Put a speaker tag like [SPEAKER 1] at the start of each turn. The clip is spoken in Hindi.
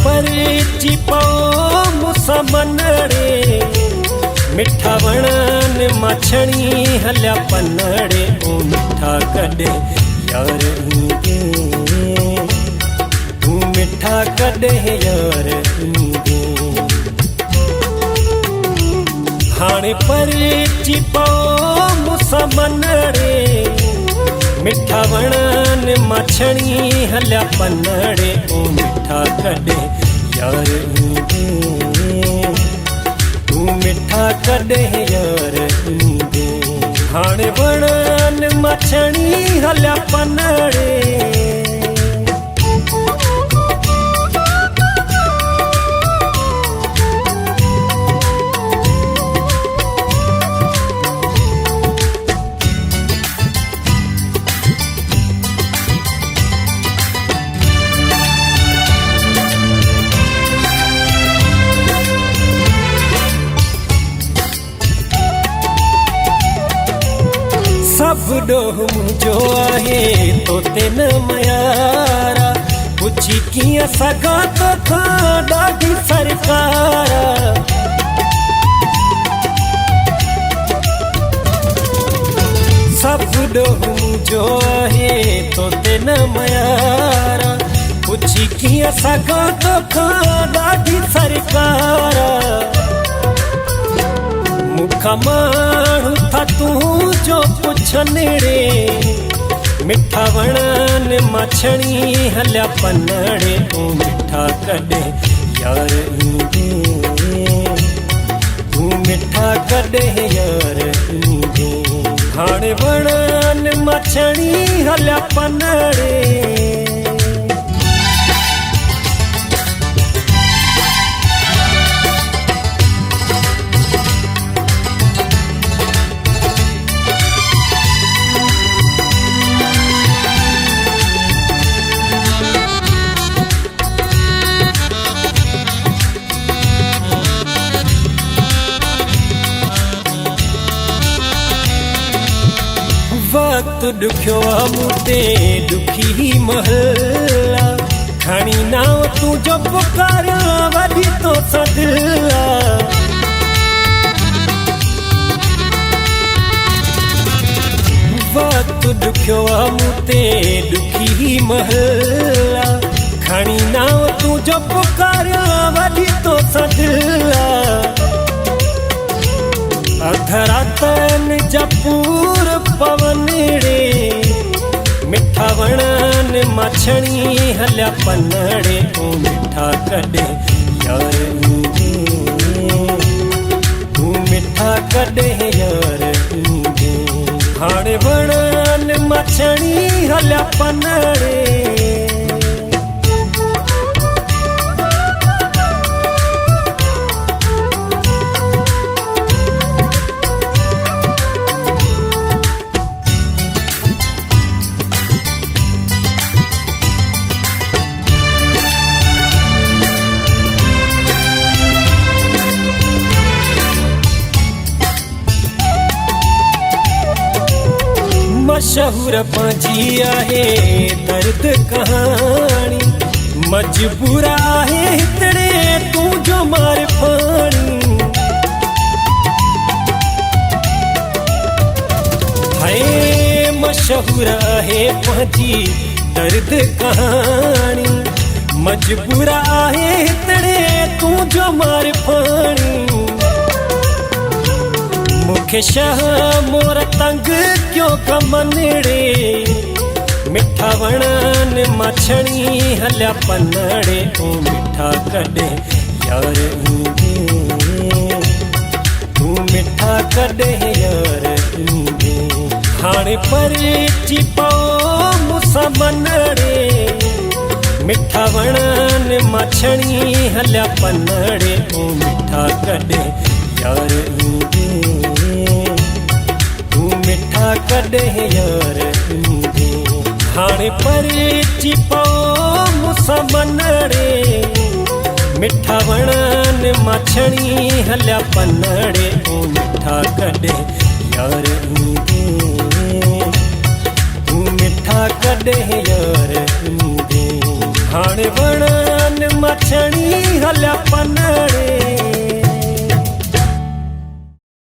[SPEAKER 1] परिची पाओ मुसमनड़े मिठा वणन मछड़ी हल्या पनड़े ओ मिठा कॾे यार ईंदे तू मिठा कॾे यार ईंदे हाणे परिची पाओ मुसमनड़े मिठा वणन मछड़ी हल्या पनड़े ओ मिठा कॾे यार ईंदे तू मिठा कॾे यार ईंदे हाणे वणन मछड़ी हल्या पनड़े सब डोह मुझो आहे तो तेन मयारा पुछी किया सगा तो था ॾाढी सरकारा सब डोह मुझो आहे तो तेन मयारा पुछी किया सगा तो था ॾाढी सरकारा मुखा माण्हू था तू जो पुछनड़े मिठा वणन मछड़ी हल्या पनड़े ओ मिठा कॾे यार ईंदे तू मिठा कॾे यार ईंदे हाणे वणन मछड़ी हल्या पनड़े वक्त दुखियो मुते दुखी महला खणी नाव तू जो पुकार वधी तो सदिला वक्त दुखियो मुते दुखी महला खणी नाव तू जो पुकार वधी तो सदिला अधरातन जपूर पवनड़े मिठा वणन मछड़ी हल्या पनड़े ओ मिठा कॾे यार ईंदे तू मिठा कॾे यार ईंदे हाणे वणन मछड़ी हल्या पनड़े मशहूर पंहिंजी आहे दर्द कहानी मजबूर आहे हितड़े तू जो मार पानी हाय मशहूर आहे पंहिंजी दर्द कहानी मजबूर आहे हितड़े तू जो मार पानी मुखे शाह मोर तंग क्यों कमनड़े मिठा वणन मछड़ी हल्या पनड़े ओ मिठा कॾे यार ईंदे तू मिठा कॾे यार ईंदे हाणे परिची पाओ मुसमनड़े मिठा वणन मछड़ी हल्या पनड़े ओ मिठा कॾे यार ईंदे तू मिठा कॾे यार ईंदे हाणे परिची पाओ मुसमनड़े मिठा वणन मछड़ी हल्या पनड़े ओ मिठा कॾे यार ईंदे तू मिठा कॾे यार ईंदे हाणे वणन मछणी हल्या पनड़े